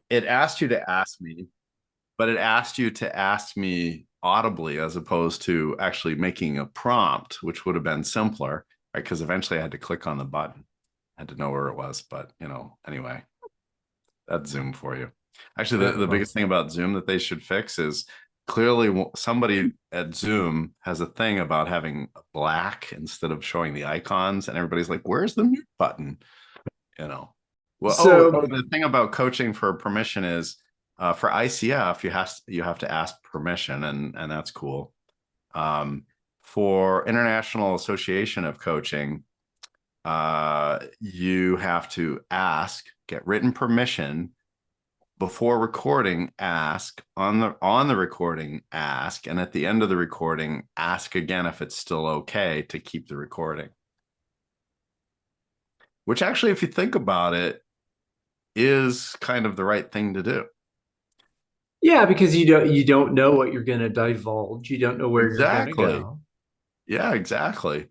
it asked you to ask me, but it asked you to ask me audibly as opposed to actually making a prompt, which would have been simpler, right? Because eventually I had to click on the button. I had to know where it was, but anyway, that's Zoom for you. Actually, the Well, biggest thing about Zoom that they should fix is clearly somebody at Zoom has a thing about having black instead of showing the icons, and everybody's like, "Where's the mute button?" You know. Well, so the thing about coaching for permission is for ICF you have to ask permission, and that's cool. Um, for International Association of Coaching, you have to get written permission before recording, ask on the recording, ask, and at the end of the recording, ask again if it's still okay to keep the recording. Which actually, if you think about it, is kind of the right thing to do. yeah, because you don't know what you're going to divulge. You don't know where you're going to Exactly. go. Yeah, exactly.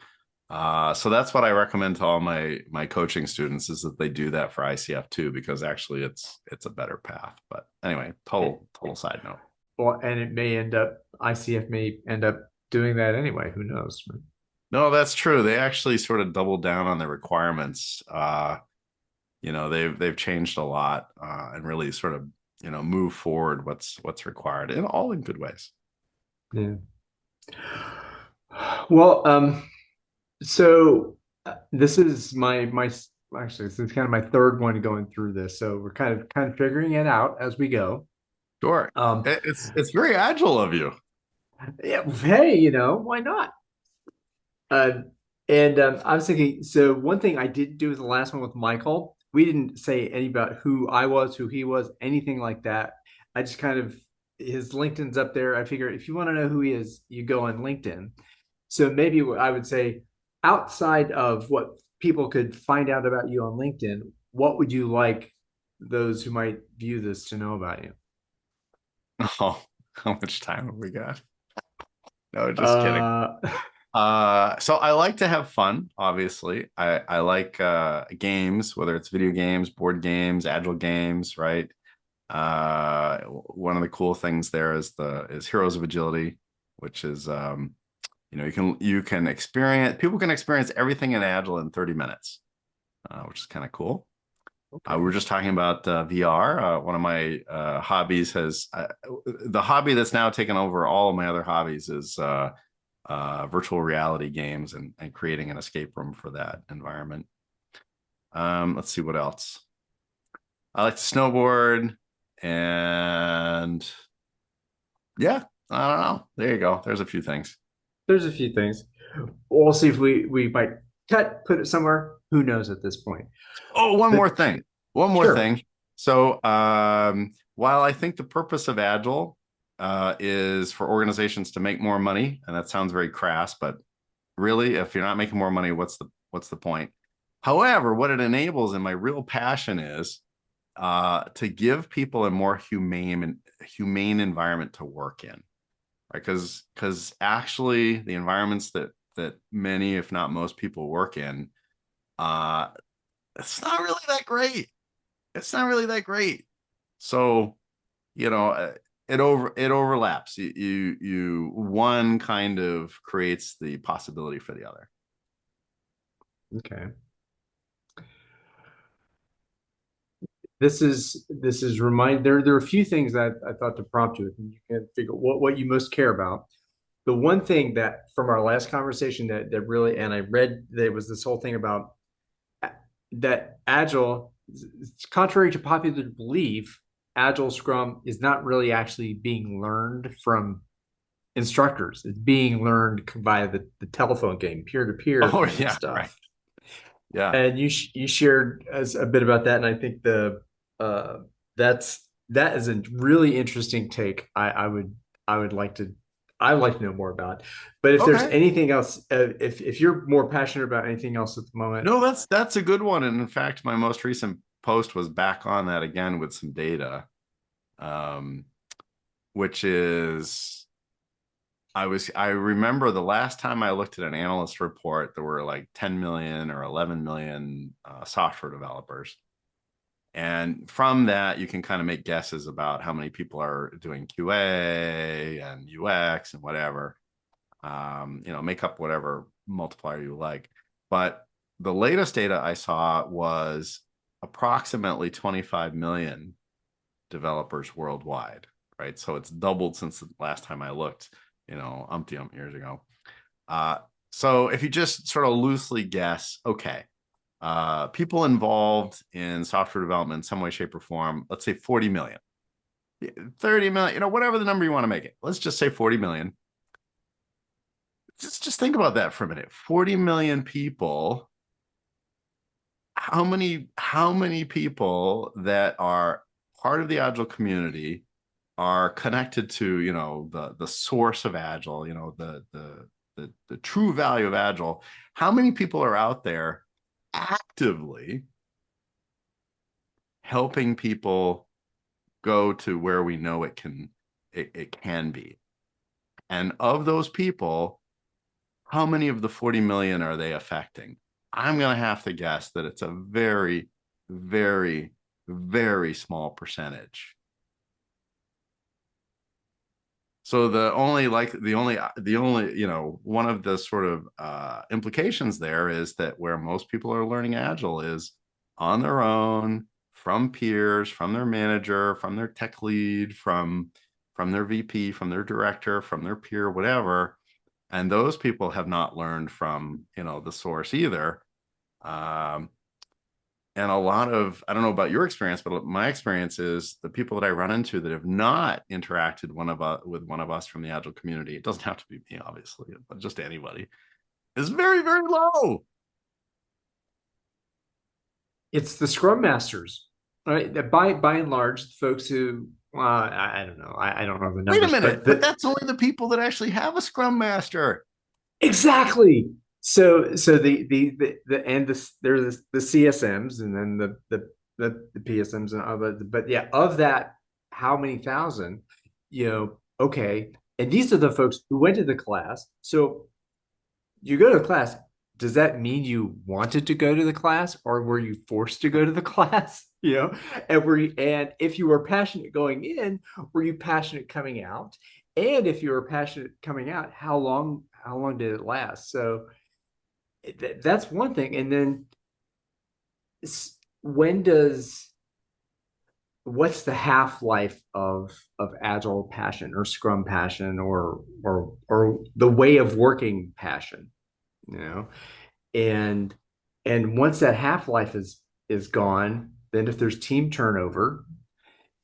So that's what I recommend to all my coaching students is that they do that for ICF too, because actually it's a better path. But anyway, And, total side note. well, and it may end up ICF may end up doing that anyway. Who knows? No, that's true. They actually sort of doubled down on the requirements. They've changed a lot and really sort of move forward what's required in all in good ways. Yeah. Well, so this is my actually this is kind of my third one going through this. So we're kind of figuring it out as we go. Sure. Um, It's very agile of you. yeah, hey, why not? Uh, and I was thinking, so one thing I didn't do with the last one with Michael, we didn't say any about who I was, who he was, anything like that. I just kind of his LinkedIn's up there. I figure if you want to know who he is, you go on LinkedIn. So maybe I would say outside of what people could find out about you on LinkedIn, what would you like those who might view this to know about you? Oh, how much time have we got? No, just kidding. Uh, So I like to have fun, obviously. I like games, whether it's video games, board games, agile games, right? One of the cool things there is Heroes of Agility, which is you can experience people can experience everything in agile in 30 minutes, which is kind of cool. We okay. were just talking about VR. One of my hobbies has the hobby that's now taken over all of my other hobbies is virtual reality games and creating an escape room for that environment. Let's see what else. I like to snowboard, and yeah, I don't know. There you go. There's a few things. There's a few things. We'll see if we might put it somewhere. Who knows at this point? Oh, one But more thing. One more sure. thing. So, while I think the purpose of Agile is for organizations to make more money, and that sounds very crass, but really, if you're not making more money, what's the point? However, what it enables, and my real passion is to give people a more humane environment to work in, right? Because actually, the environments that many, if not most, people work in, uh, it's not really that great. It's not really that great. So, you know, it overlaps. One kind of creates the possibility for the other. Okay. This is remind there are a few things that I thought to prompt you with, and you can figure what you most care about. The one thing that from our last conversation that really, and I read there was this whole thing about that Agile, contrary to popular belief, Agile Scrum is not really actually being learned from instructors. It's being learned via the telephone game, peer to peer Oh kind of yeah, right. stuff. Yeah. And you shared as a bit about that, and I think the uh, that is a really interesting take. I would like to I'd like to know more about. But if there's Okay. anything else, if you're more passionate about anything else at the moment, No, that's a good one. And in fact, my most recent post was back on that again with some data, um, which is I remember the last time I looked at an analyst report, there were like 10 million or 11 million software developers. And from that, you can kind of make guesses about how many people are doing QA and UX and whatever. Make up whatever multiplier you like. But the latest data I saw was approximately 25 million developers worldwide, right? So it's doubled since the last time I looked, umpty years ago. So if you just sort of loosely guess, okay, people involved in software development in some way, shape, or form, let's say 40 million, 30 million, whatever the number you want to make it. Let's just say 40 million. Just think about that for a minute. 40 million people. How many people that are part of the Agile community are connected to, the source of Agile, the true value of Agile? How many people are out there actively helping people go to where we know it can be? And of those people, how many of the 40 million are they affecting? I'm going to have to guess that it's a very, very, very small percentage. So one of the sort of implications there is that where most people are learning Agile is on their own, from peers, from their manager, from their tech lead, from their VP, from their director, from their peer, whatever. And those people have not learned from, the source either. And I don't know about your experience, but my experience is the people that I run into that have not interacted with one of us from the Agile community, it doesn't have to be me, obviously, but just anybody, is very, very low. It's the Scrum Masters, right? By and large, folks who I don't know, I don't know the Wait a numbers, minute, but but that's only the people that actually have a Scrum Master. exactly. So the and there's the CSMs and then the PSMs and other, but yeah, of that, how many thousand, okay. And these are the folks who went to the class. So you go to the class, does that mean you wanted to go to the class or were you forced to go to the class? And if you were passionate going in, were you passionate coming out? And if you were passionate coming out, how long did it last? So that's one thing. And then when does what's the half-life of agile passion or scrum passion or the way of working passion, you know? and and once that half-life is gone, then if there's team turnover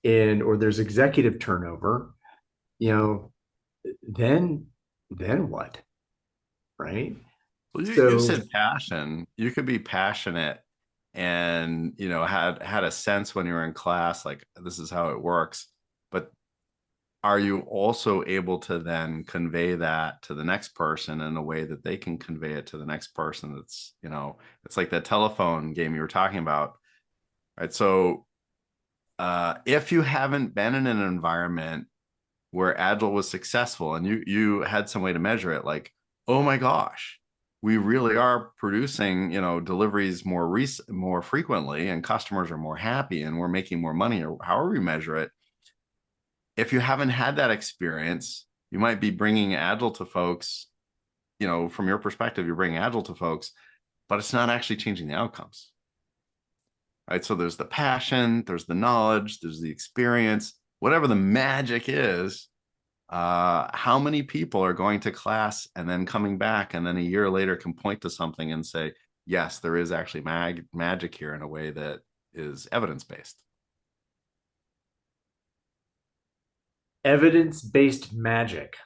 and or there's executive turnover, you know then what, right? Well, you So said passion. You could be passionate and had a sense when you were in class, like this is how it works. But are you also able to then convey that to the next person in a way that they can convey it to the next person? It's like that telephone game you were talking about, right? So if you haven't been in an environment where Agile was successful and you had some way to measure it, like, oh my gosh, we really are producing, deliveries more frequently and customers are more happy and we're making more money, or however we measure it. If you haven't had that experience, you might be bringing Agile to folks, from your perspective, you're bringing Agile to folks, but it's not actually changing the outcomes, right? So there's the passion, there's the knowledge, there's the experience, whatever the magic is. How many people are going to class and then coming back and then a year later can point to something and say, yes, there is actually magic here in a way that is evidence-based? evidence-based magic.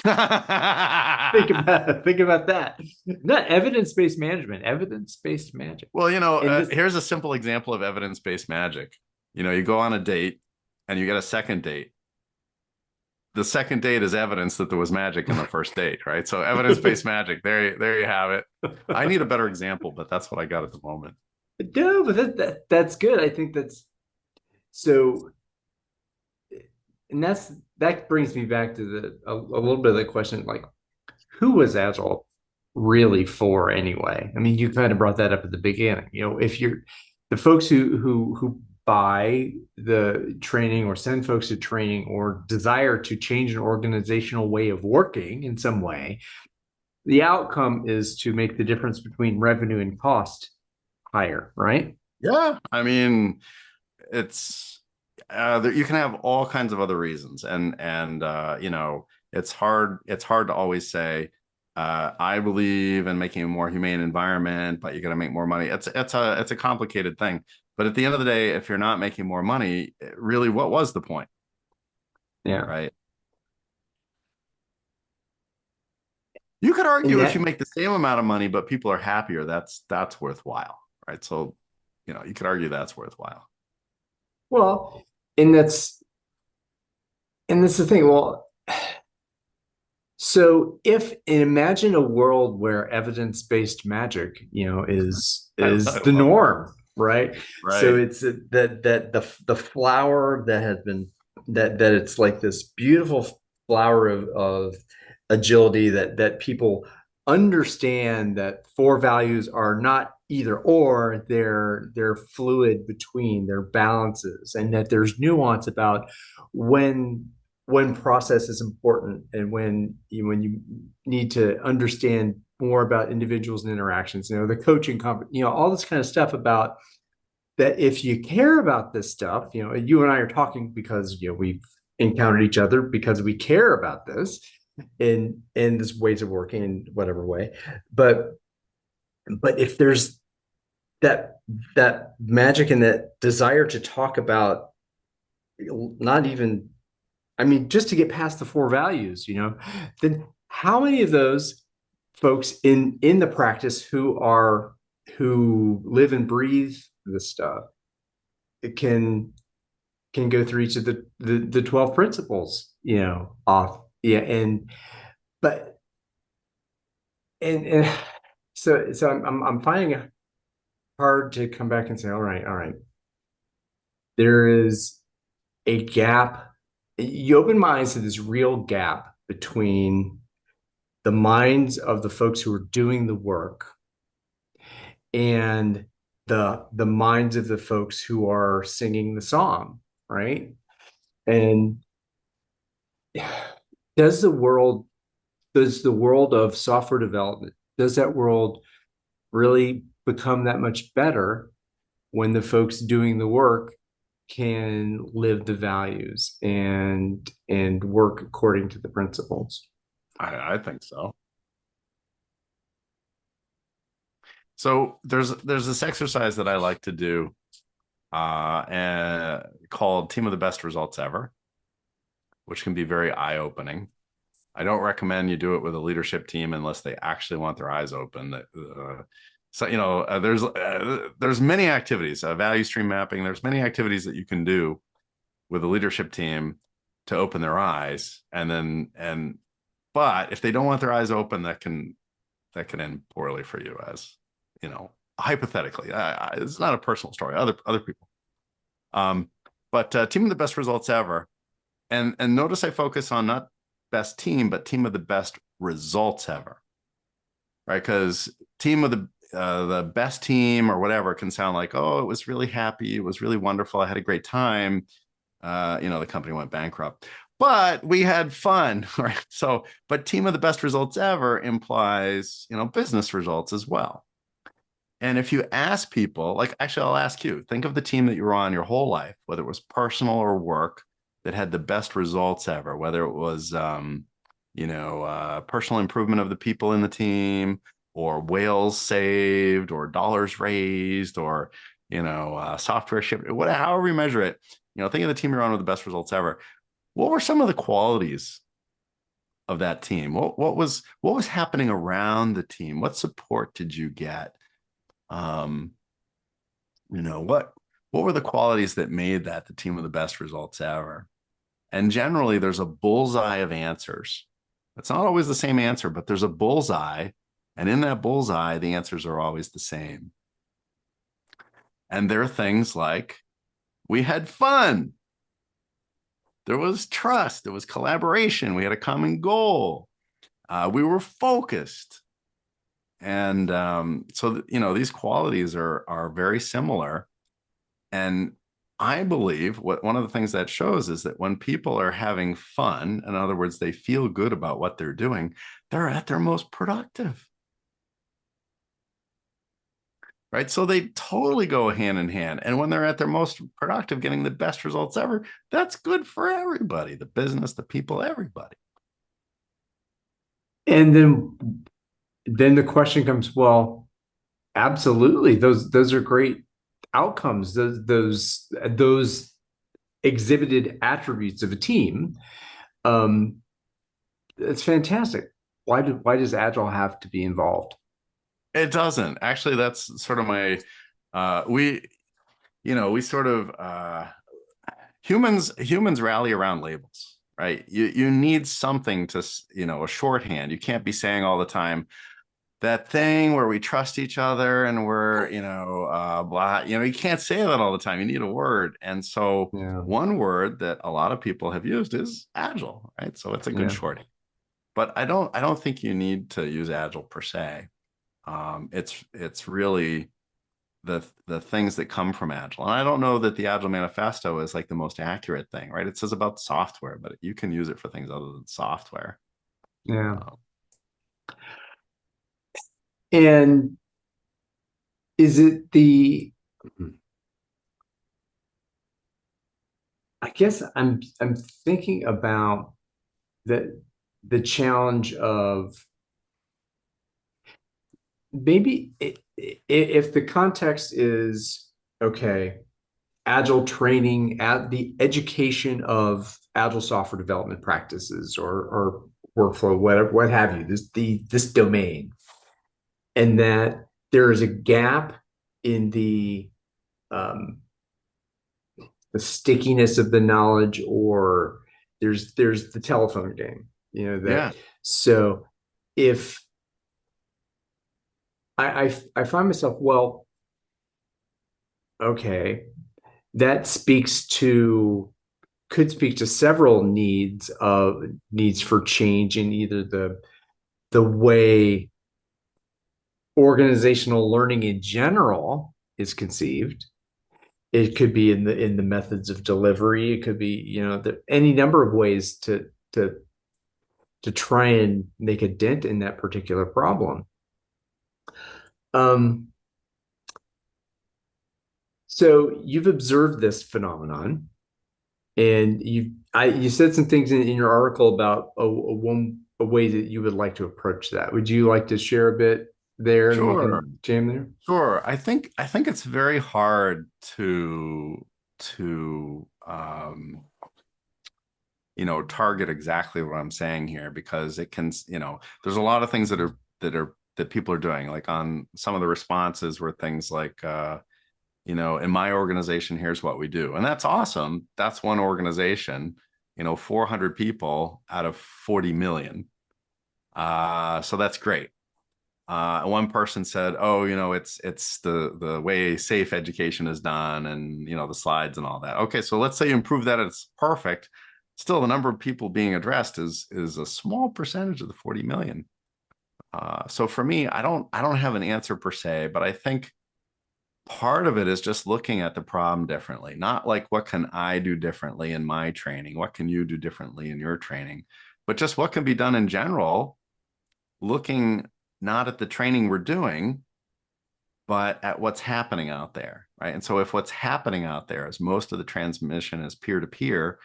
Think about that. Not evidence-based management, evidence-based magic. Well, And this here's a simple example of evidence-based magic. You go on a date and you get a second date. The second date is evidence that there was magic in the first date, right? So evidence-based magic. There you have it. I need a better example, but that's what I got at the moment. no, but that's good. I think that's so, and that brings me back to a little bit of the question, like, who was Agile really for anyway? I mean, you kind of brought that up at the beginning. If you're the folks who by the training or send folks to training or desire to change an organizational way of working in some way, the outcome is to make the difference between revenue and cost higher, right? Yeah, I mean, it's you can have all kinds of other reasons, and it's hard to always say I believe in making a more humane environment, but you got to make more money. It's a complicated thing, but at the end of the day, if you're not making more money, really, what was the point? Yeah. Right? You could And argue if you that, make the same amount of money but people are happier, that's worthwhile, right? So you could argue that's worthwhile. well, and that's, and that's the thing. Well, so if imagine a world where evidence-based magic, I is the love that. norm, right? So Right. it's that the flower that has been that it's like this beautiful flower of agility that people understand that four values are not either or, they're fluid between their balances, and that there's nuance about when process is important and when you need to understand more about individuals and interactions, the coaching all this kind of stuff about that. If you care about this stuff, you and I are talking because we've encountered each other because we care about this in this ways of working in whatever way. But if there's that magic and that desire to talk about, not even, I mean, just to get past the four values, then how many of those folks in the practice who live and breathe this stuff can go through each of the 12 principles, off. Yeah. But and so I'm finding it hard to come back and say, all right, there is a gap. You open my eyes to this real gap between the minds of the folks who are doing the work and the minds of the folks who are singing the song, right? And does the world does the world of software development, does that world really become that much better when the folks doing the work can live the values and work according to the principles? I think so. So there's this exercise that I like to do and called Team of the Best Results Ever, which can be very eye-opening. I don't recommend you do it with a leadership team unless they actually want their eyes open. So there's many activities, value stream mapping. There's many activities that you can do with a leadership team to open their eyes, but if they don't want their eyes open, that can end poorly for you, as hypothetically. It's not a personal story. Other people. Um, but Team of the Best Results Ever, and notice I focus on not best team, but team of the best results ever, right? Because team of the best team or whatever can sound like, oh, it was really happy, it was really wonderful, I had a great time. The company went bankrupt, but we had fun, right? So, but team of the best results ever implies, business results as well. And if you ask people, like, actually, I'll ask you, think of the team that you were on your whole life, whether it was personal or work, that had the best results ever, whether it was, personal improvement of the people in the team, or whales saved, or dollars raised, or, software shipped, whatever, however you measure it, think of the team you're on with the best results ever. What were some of the qualities of that team? What was happening around the team? What support did you get? Um, what were the qualities that made that the team with the best results ever? And generally, there's a bullseye of answers. It's not always the same answer, but there's a bullseye, and in that bullseye, the answers are always the same. And there are things like, we had fun, there was trust, there was collaboration, we had a common goal, we were focused. And so these qualities are very similar. And I believe what one of the things that shows is that when people are having fun, in other words, they feel good about what they're doing, they're at their most productive. Right. So they totally go hand in hand. And when they're at their most productive, getting the best results ever, that's good for everybody, the business, the people, everybody. And then the question comes, well, absolutely, those are great outcomes. Those exhibited attributes of a team. Um, it's fantastic. Why does Agile have to be involved? It doesn't. Actually, that's sort of my we we sort of humans rally around labels, right? You need something to, a shorthand. You can't be saying all the time that thing where we trust each other and we're, blah, you can't say that all the time. You need a word. And so Yeah, one word that a lot of people have used is agile, right? So it's a good yeah, shorthand. But I don't think you need to use agile per se. It's really the things that come from agile, and I don't know that the agile manifesto is like the most accurate thing, right? It says about software, but you can use it for things other than software. yeah. uh, And is it the? I guess I'm thinking about the challenge of maybe if the context is okay, agile training at the education of agile software development practices or workflow, whatever, what have you, this domain, and that there is a gap in um, the stickiness of the knowledge, or there's the telephone game, that yeah. so if I find myself, well, okay, that speaks to could speak to several needs for change in either the way organizational learning in general is conceived. It could be in the methods of delivery. It could be, any number of ways to to try and make a dent in that particular problem. Um, so you've observed this phenomenon, and you said some things in your article about a way that you would like to approach that. Would you like to share a bit there, and we Sure. can jam there? Sure. I think it's very hard to target exactly what I'm saying here, because it can, there's a lot of things that people are doing. Like on some of the responses were things like in my organization, here's what we do. And that's awesome. That's one organization, 400 people out of 40 million. So that's great. One person said, "Oh, it's the way safe education is done, and the slides and all that." Okay, so let's say you improve that, it's perfect. Still, the number of people being addressed is a small percentage of the 40 million. So for me, I don't have an answer per se, but I think part of it is just looking at the problem differently. Not like what can I do differently in my training, what can you do differently in your training, but just what can be done in general, looking not at the training we're doing, but at what's happening out there, right? And so if what's happening out there is most of the transmission is peer to peer,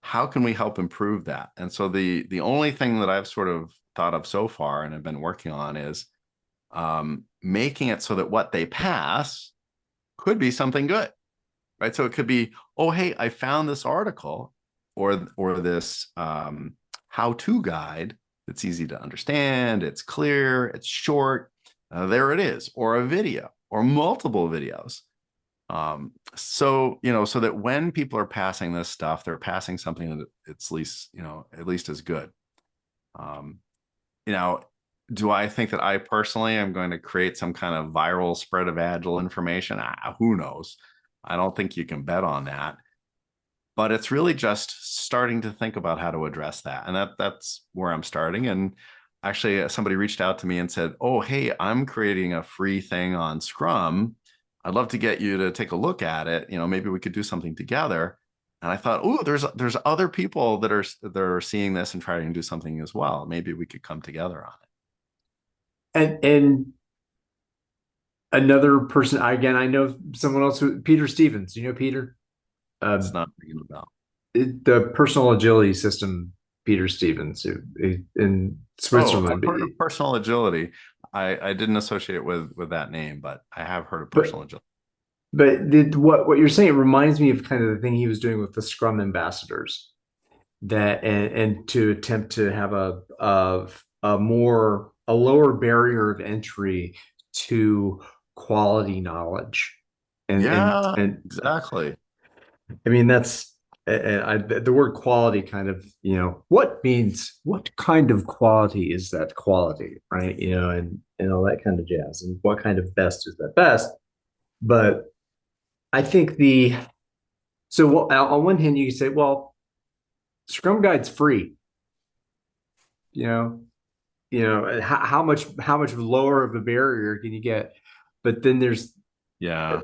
how can we help improve that? And so the only thing that I've sort of thought of so far and have been working on is making it so that what they pass could be something good, right? So it could be, oh, hey, I found this article or this how-to guide that's easy to understand, it's clear, it's short, there it is, or a video or multiple videos. So that when people are passing this stuff, they're passing something that it's at least as good. Um, you know, do I think that I personally am going to create some kind of viral spread of agile information? Who knows? I don't think you can bet on that. But it's really just starting to think about how to address that. And that's where I'm starting. And actually, somebody reached out to me and said, "Oh, hey, I'm creating a free thing on Scrum. I'd love to get you to take a look at it. Maybe we could do something together. And I thought, oh, there's other people that are seeing this and trying to do something as well. Maybe we could come together on it. And another person, again, I know someone else Peter Stevens. You know Peter? It's Um, not ringing a bell. the personal agility system, Peter Stevens, in Oh, I've Switzerland. heard of personal agility. I didn't associate it with that name, but I have heard of personal But agility. what you're saying reminds me of kind of the thing he was doing with the Scrum ambassadors, that and to attempt to have a lower barrier of entry to quality knowledge, Yeah, and exactly. I mean that's the word quality kind of, what kind of quality is that quality, right? And all that kind of jazz, and what kind of best is that best. But I think on one hand you can say, well, Scrum Guide's free, you know, how much lower of a barrier can you get? But then there's, Yeah.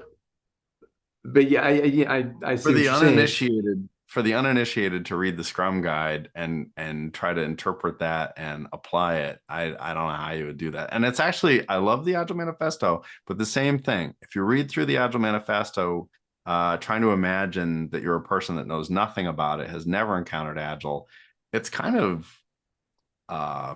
but yeah, I For see what the you're saying. uninitiated to read the Scrum Guide and try to interpret that and apply it, I don't know how you would do that. And it's actually, I love the Agile Manifesto, but the same thing. If you read through the Agile Manifesto, trying to imagine that you're a person that knows nothing about it, has never encountered Agile, it's kind of uh,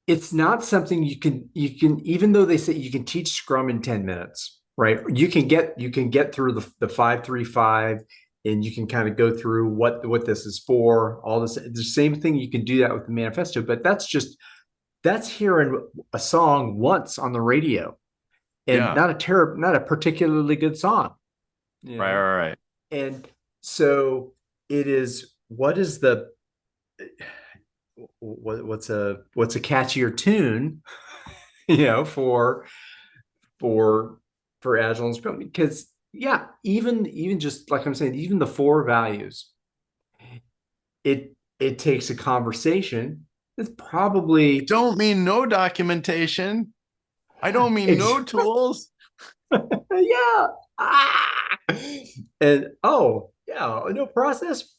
It's not something you can, even though they say you can teach Scrum in 10 minutes, right? You can get through the 5-3-5, and you can kind of go through what this is for, all this. The same thing, you can do that with the manifesto, but that's hearing a song once on the radio, and yeah, not a particularly good song, you right, know. right, right. And so it is, what's a catchier tune, for for Agile and Scrum? Because yeah, even just like I'm saying, even the four values, it takes a conversation. It's I probably don't mean no documentation. I don't mean no tools. yeah. Ah! And oh yeah, no process.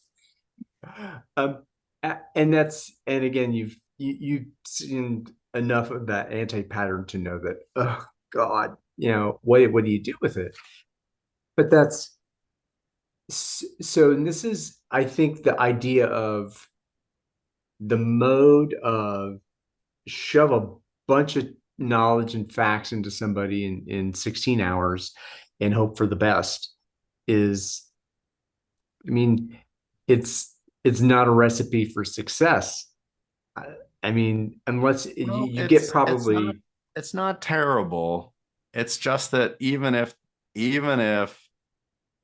Um, and again, you've seen enough of that anti-pattern to know that, oh God, what do you do with it? But that's so. And this is, I think, the idea of the mode of shove a bunch of knowledge and facts into somebody in 16 hours and hope for the best is, I mean, it's not a recipe for success. I, I mean, unless Well, you get it's not probably, it's not terrible. It's just that even if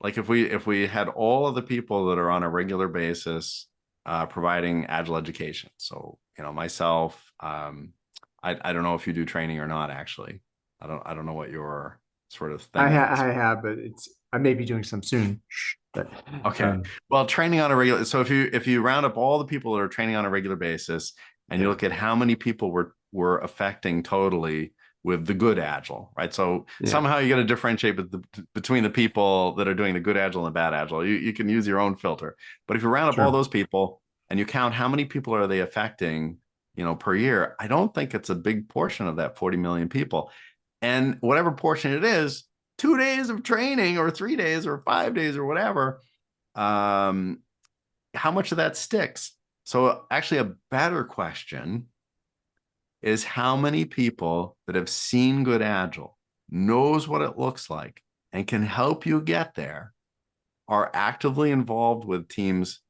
like if we had all of the people that are on a regular basis providing agile education. So, myself, I don't know if you do training or not, actually. I don't know what your sort of thing is. I have, but I may be doing some soon. But Okay. um, Well, training on a regular, so if you round up all the people that are training on a regular basis and you yeah, look at how many people were affecting totally with the good agile, right? So yeah, somehow you got to differentiate between the people that are doing the good agile and the bad agile. You can use your own filter. But if you round up all sure. those people and you count how many people are they affecting, per year, I don't think it's a big portion of that 40 million people. And whatever portion it is, 2 days of training or 3 days or 5 days or whatever, um, how much of that sticks? So actually, a better question is how many people that have seen good agile, knows what it looks like, and can help you get there are actively involved with teams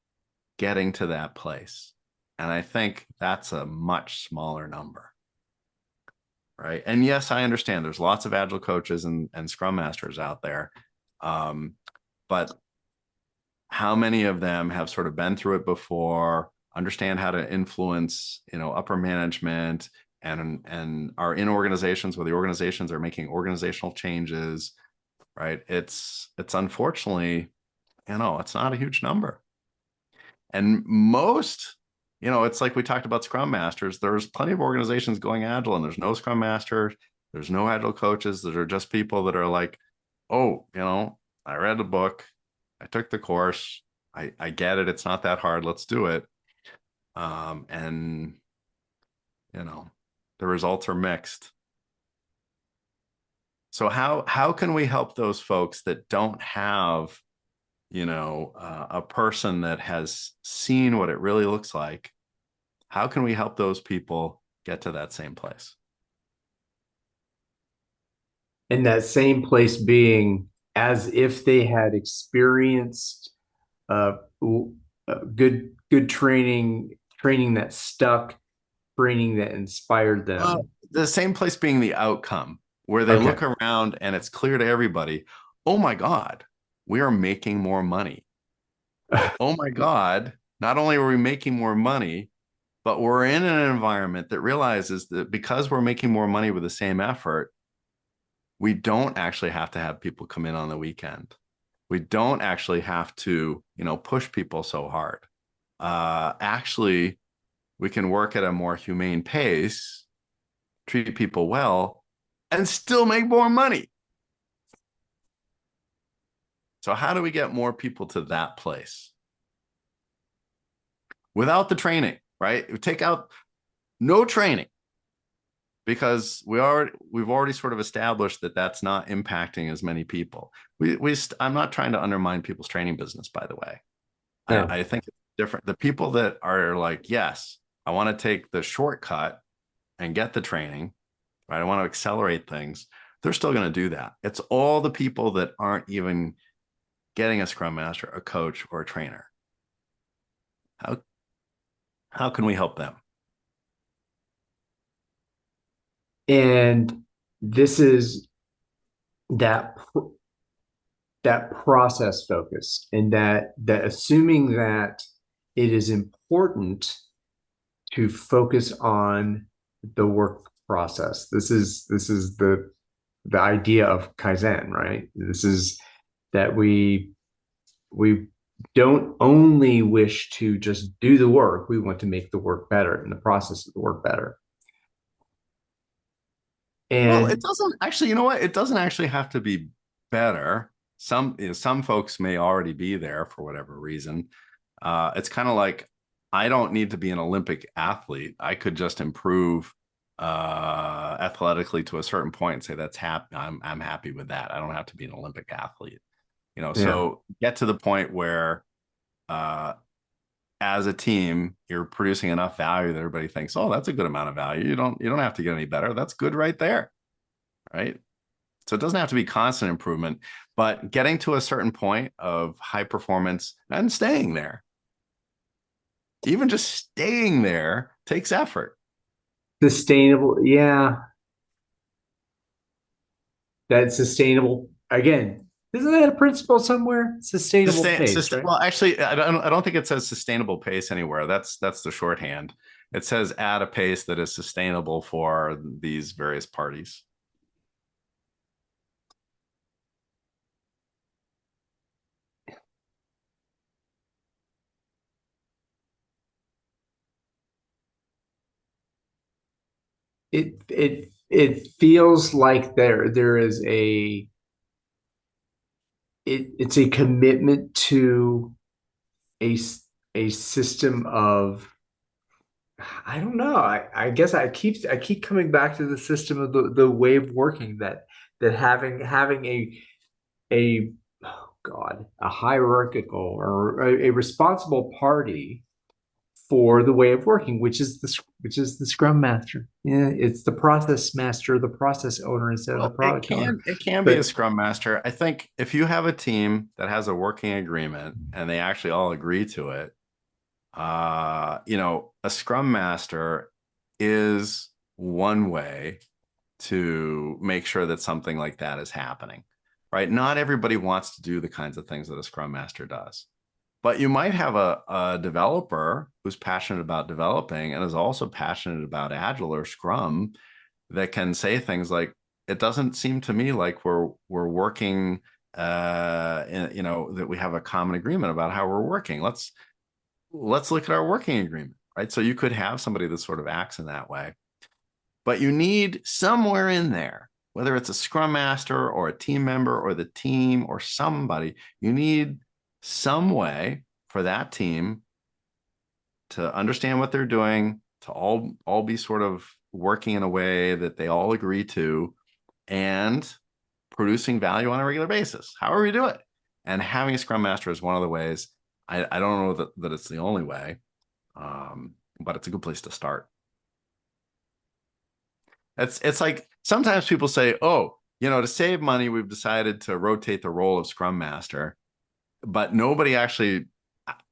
getting to that place. And I think that's a much smaller number, right? And yes, I understand there's lots of agile coaches and scrum masters out there. But how many of them have sort of been through it before, understand how to influence, upper management, and are in organizations where the organizations are making organizational changes, right? It's unfortunately, it's not a huge number. And most, it's like we talked about Scrum Masters. There's plenty of organizations going agile, and there's no Scrum Master. There's no agile coaches that are just people that are like, oh, I read the book, I took the course, I get it, it's not that hard, let's do it. And you know, the results are mixed. So how can we help those folks that don't have, a person that has seen what it really looks like? How can we help those people get to that same place? And that same place being as if they had experienced uh, good training that stuck, training that inspired them. The same place being the outcome, where they Okay. look around and it's clear to everybody, oh my God, we are making more money. Oh my God, not only are we making more money, but we're in an environment that realizes that because we're making more money with the same effort, we don't actually have to have people come in on the weekend. We don't actually have to, push people so hard. Actually, we can work at a more humane pace, treat people well, and still make more money. So how do we get more people to that place without the training, right? We take out no training because we've already sort of established that that's not impacting as many people. I'm not trying to undermine people's training business, by the way. No. I think it's different. The people that are like, yes, I want to take the shortcut and get the training, right? I want to accelerate things. They're still going to do that. It's all the people that aren't even getting a scrum master, a coach, or a trainer. How can we help them? And this is that that process focus, and that assuming that it is important to focus on the work process. This is the idea of Kaizen, right? This is that we don't only wish to just do the work, we want to make the work better and the process of the work better. Well, it And doesn't actually, you know what? It doesn't actually have to be better. Some folks may already be there for whatever reason. It's kind of like I don't need to be an Olympic athlete. I could just improve athletically to a certain point and say that's happy. I'm happy with that. I don't have to be an Olympic athlete. yeah, So get to the point where uh, as a team, you're producing enough value that everybody thinks, oh, that's a good amount of value. You don't have to get any better. That's good right there. Right. So it doesn't have to be constant improvement, but getting to a certain point of high performance and staying there, even just staying there takes effort. sustainable, yeah, that's sustainable. Again, isn't that a principle somewhere? Sustainable pace, right? Well, actually, I don't think it says sustainable pace anywhere. That's the shorthand. It says at a pace that is sustainable for these various parties. It feels like there is it's a commitment to a a system of, I don't know. I guess I keep coming back to the system of the way of working, that having a oh God, a hierarchical or a responsible party for the way of working, which is the Scrum Master. Yeah, it's the process master, the process owner instead of the Well, it product owner. can it can be a But scrum master. I think if you have a team that has a working agreement and they actually all agree to it, a scrum master is one way to make sure that something like that is happening, right? Not everybody wants to do the kinds of things that a scrum master does, but you might have a developer who's passionate about developing and is also passionate about Agile or Scrum that can say things like, it doesn't seem to me like we're working that we have a common agreement about how we're working. Let's look at our working agreement, right? So you could have somebody that sort of acts in that way. but you need somewhere in there, whether it's a scrum master or a team member or the team or somebody, you need some way for that team to understand what they're doing, to all be sort of working in a way that they all agree to, and producing value on a regular basis, however you do it. And having a scrum master is one of the ways. I don't know that it's the only way, but it's a good place to start. It's like sometimes people say, oh, to save money, we've decided to rotate the role of scrum master, but nobody actually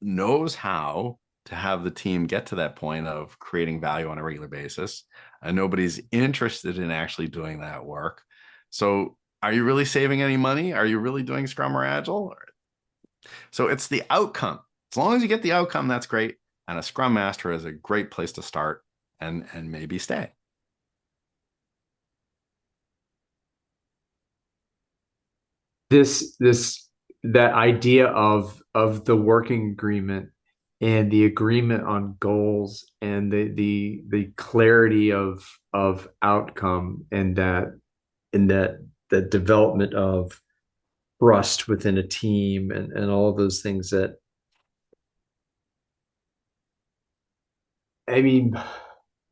knows how to have the team get to that point of creating value on a regular basis. And nobody's interested in actually doing that work. So are you really saving any money? Are you really doing Scrum or Agile? So it's the outcome. As long as you get the outcome, that's great. And a Scrum Master is a great place to start and maybe stay. This that idea of the working agreement and the agreement on goals and the clarity of outcome and that the development of trust within a team and all of those things that I mean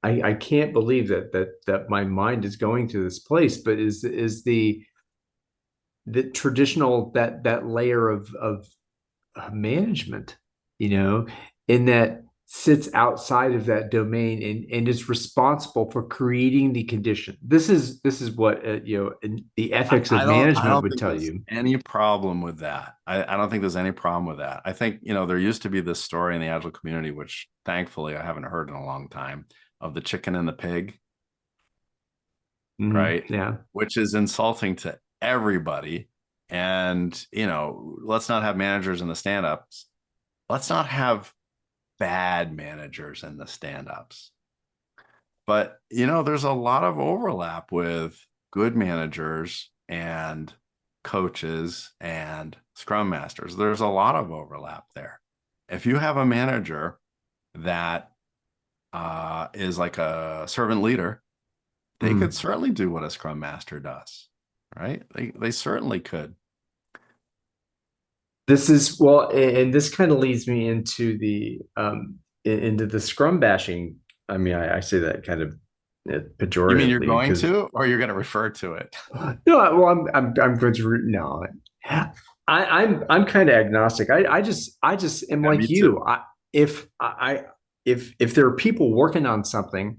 I can't believe that my mind is going to this place, but is the traditional that layer of management, you know, in that sits outside of that domain and is responsible for creating the condition. This is what the ethics of I management don't would think tell there's you. any problem with that. I don't think there's any problem with that. I think, there used to be this story in the Agile community, which thankfully I haven't heard in a long time, of the chicken and the pig, right? Yeah. Which is insulting to everybody. And, let's not have managers in the stand-ups. Let's not have bad managers in the stand-ups. But, there's a lot of overlap with good managers and coaches and scrum masters. There's a lot of overlap there. If you have a manager that is like a servant leader, they could Mm. certainly do what a scrum master does, right? They certainly could. This is well, and this kind of leads me into into the scrum bashing. I mean, I say that kind of You mean you're pejoratively going because to, or you're going to refer to it? no, well, I'm going to no. I'm kind of agnostic. I just am Yeah, like me too. you. If there are people working on something,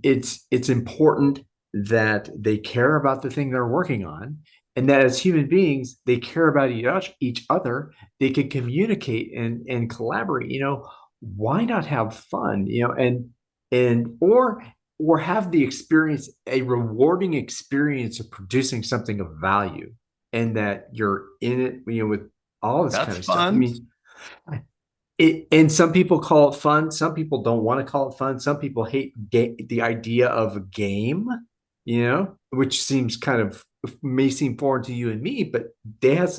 it's important that they care about the thing they're working on, and that as human beings, they care about each other. They can communicate and collaborate. Why not have fun? Or have the experience, a rewarding experience of producing something of value, and that you're in it, with all this kind That's of stuff. I fun. mean, and some people call it fun. Some people don't want to call it fun. Some people hate the idea of a game, which seems kind of may seem foreign to you and me, but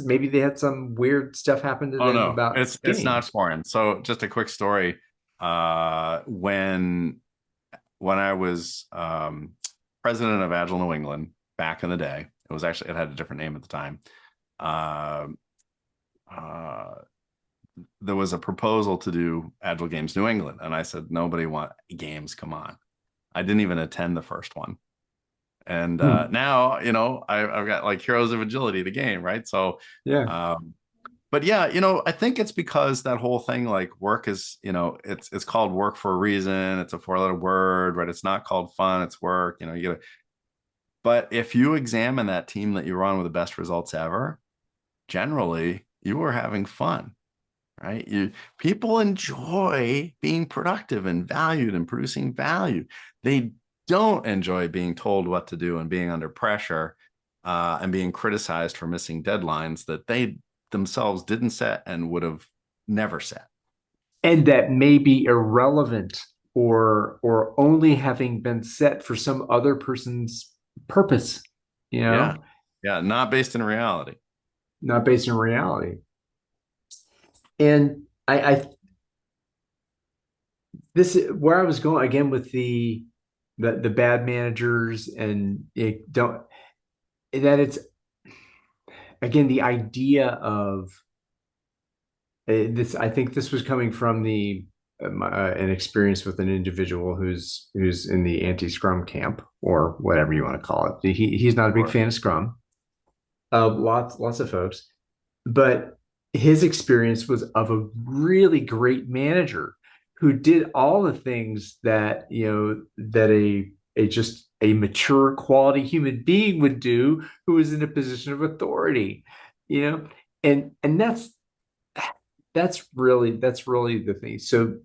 maybe they had some weird stuff happen to Oh them no, about it's not games. foreign. So just a quick story. When I was president of Agile New England back in the day, it had a different name at the time. Uh, uh, there was a proposal to do Agile Games New England, and I said nobody want games. Come on, I didn't even attend the first one. And Hmm. now, I've got like Heroes of Agility, the game, right? So, Yeah. um, but yeah, I think it's because that whole thing, like work is, it's called work for a reason. It's a four-letter word, right? It's not called fun, it's work, you gotta, but if you examine that team that you run with the best results ever, generally you were having fun, right? People enjoy being productive and valued and producing value. They don't enjoy being told what to do and being under pressure and being criticized for missing deadlines that they themselves didn't set and would have never set. And that may be irrelevant or only having been set for some other person's purpose, you Yeah. know, Yeah. Not based in reality. not based in reality. And I this is where I was going again with the bad managers and it don't that it's again the idea of this. I think this was coming from the an experience with an individual who's in the anti-Scrum camp or whatever you want to call it. He's not a big Sure. fan of Scrum. Lots of folks, but his experience was of a really great manager who did all the things that that a just a mature quality human being would do who was in a position of authority, you know, and that's really the thing. So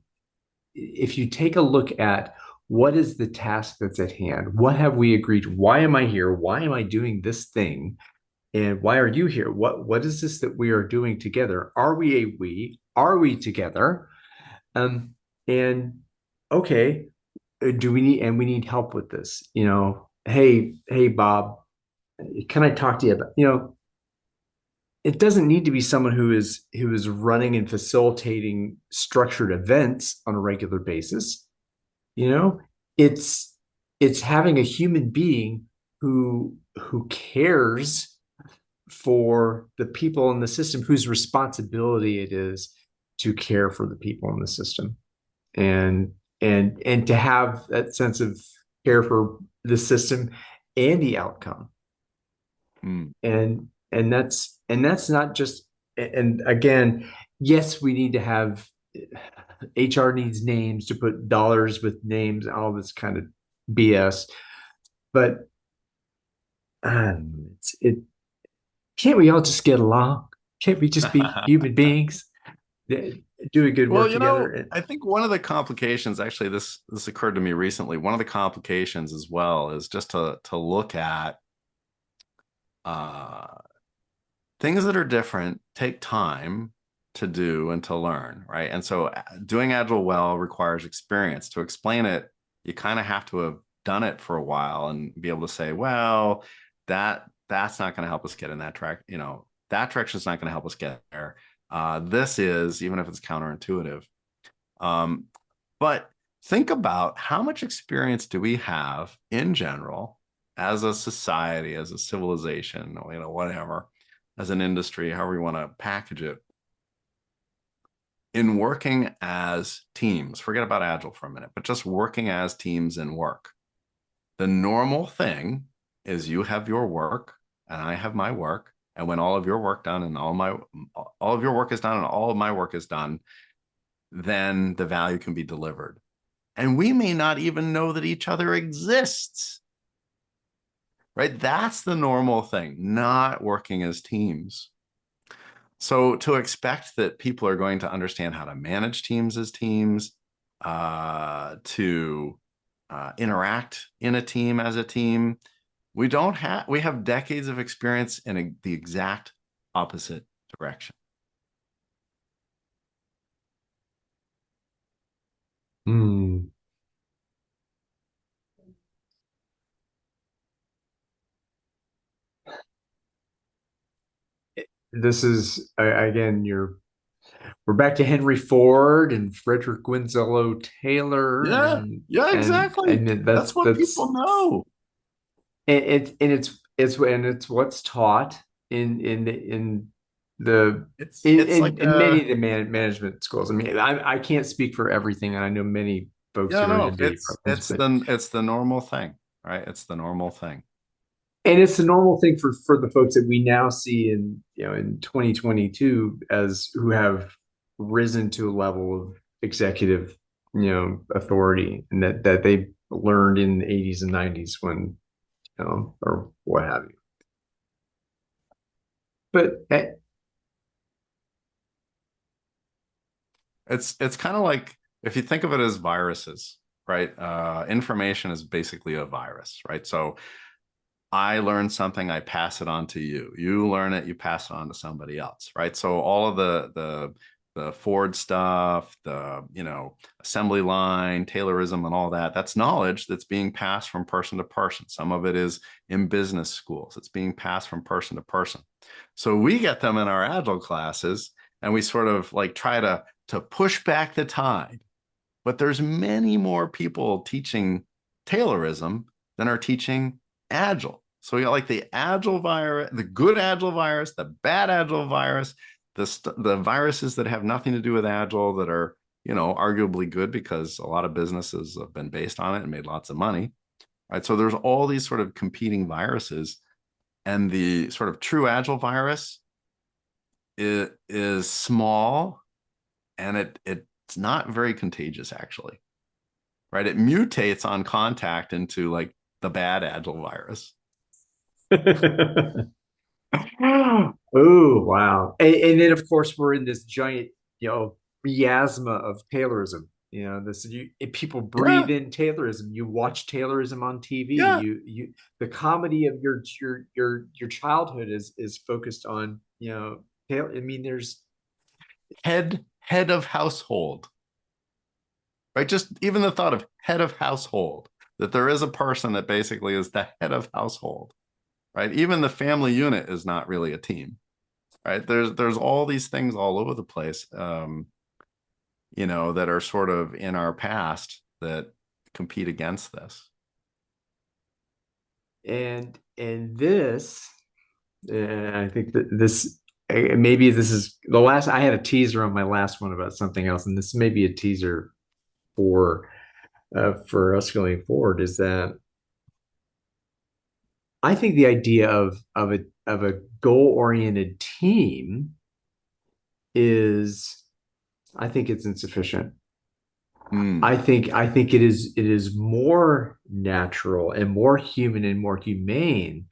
if you take a look at what is the task that's at hand, what have we agreed? Why am I here? Why am I doing this thing? And why are you here? What is this that we are doing together? Are we a we? Are we together? Um, and okay, do we need and we need help with this? Hey Bob, can I talk to you about, it doesn't need to be someone who is running and facilitating structured events on a regular basis. You know, it's it's having a human being who cares for the people in the system whose responsibility it is to care for the people in the system and and to have that sense of care for the system and the outcome Mm. and that's not just and again yes we need to have HR needs names to put dollars with names all this kind of BS but it can't we all just get along? Can't we just be human beings doing good Well, work together? I think one of the complications, actually, this occurred to me recently. One of the complications as well is just to look at uh, things that are different take time to do and to learn, right? And so doing Agile well requires experience. To explain it, you kind of have to have done it for a while and be able to say, well, that's not going to help us get in that track. That direction is not going to help us get there. This is, even if it's counterintuitive. Um, but think about how much experience do we have in general as a society, as a civilization, whatever, as an industry, however you want to package it, in working as teams. Forget about Agile for a minute, but just working as teams in work. The normal thing is you have your work and I have my work. And when all of your work done and all of your work is done and all of my work is done, then the value can be delivered. And we may not even know that each other exists, right? That's the normal thing, not working as teams. So to expect that people are going to understand how to manage teams as teams, to interact in a team as a team, we have decades of experience in the exact opposite direction. Hmm. This is again, we're back to Henry Ford and Frederick Winslow Taylor, Yeah, yeah, exactly. and That's what people know. it's what's taught in the It's like in many of the management schools. I mean, I can't speak for everything, and I know many folks yeah, who are in no, the data programs, but it's the normal thing, right? It's the normal thing. and it's a normal thing for the folks that we now see in in 2022 as who have risen to a level of executive authority and that they learned in the 80s and 90s when or what have you but It's kind of like if you think of it as viruses, right? Information is basically a virus, right? So I learn something, I pass it on to you. You learn it, you pass it on to somebody else, right? So all of the Ford stuff, the assembly line, Taylorism, and all that, that's knowledge that's being passed from person to person. Some of it is in business schools. It's being passed from person to person. So we get them in our Agile classes, and we sort of like try to push back the tide. But there's many more people teaching Taylorism than are teaching Agile. So we got like the Agile virus, the good Agile virus, the bad Agile virus, the viruses that have nothing to do with Agile that are, arguably good because a lot of businesses have been based on it and made lots of money. Right. So there's all these sort of competing viruses, and the sort of true Agile virus is small, and it's not very contagious actually. Right. It mutates on contact into like the bad Agile virus. Oh, wow. And then of course we're in this giant, miasma of Taylorism. People breathe Yeah. in Taylorism. You watch Taylorism on TV. Yeah. The comedy of your childhood is focused on, Taylor. I mean, there's Head of household. Right. Just even the thought of head of household, that there is a person that basically is the head of household. Right. Even the family unit is not really a team. Right. There's all these things all over the place. That are sort of in our past that compete against this. and this, I think that this, maybe this is the last. I had a teaser on my last one about something else, and this may be a teaser for for us going forward. Is that I think the idea of a goal oriented team is, I think it's insufficient. Mm. I think it is more natural and more human and more humane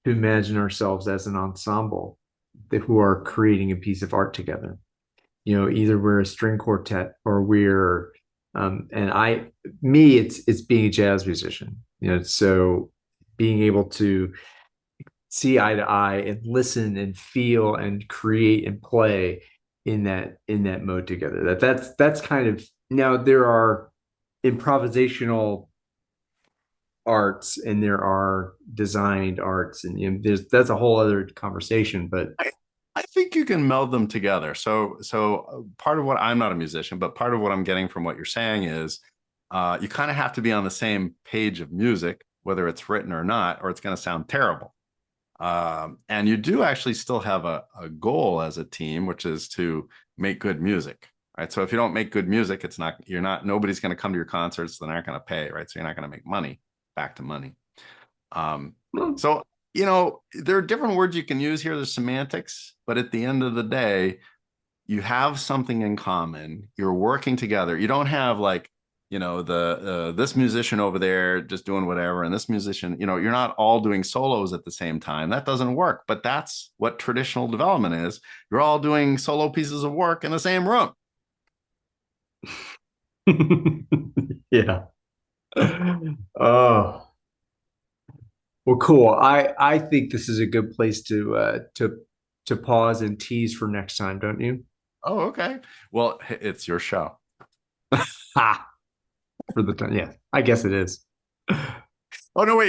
to imagine ourselves as an ensemble who are creating a piece of art together. Either we're a string quartet or we're and I me it's being a jazz musician. So being able to see eye to eye and listen and feel and create and play in that mode together. That's kind of, now there are improvisational arts and there are designed arts, and that's a whole other conversation. But I, I think you can meld them together. So part of what, I'm not a musician, but part of what I'm getting from what you're saying is you kind of have to be on the same page of music, whether it's written or not, or it's going to sound terrible. And you do actually still have a goal as a team, which is to make good music, right? So if you don't make good music, nobody's going to come to your concerts. They're not going to pay, right? So you're not going to make money, back to money. Um, well, so, there are different words you can use here. There's semantics, but at the end of the day, you have something in common. You're working together. You don't have like, the this musician over there just doing whatever, and this musician, you're not all doing solos at the same time. That doesn't work. But that's what traditional development is. You're all doing solo pieces of work in the same room. yeah. Oh, well, cool. I think this is a good place to pause and tease for next time, don't you? Oh, okay. Well, it's your show. Ha, for the time. Yeah, I guess it is. Oh no, wait.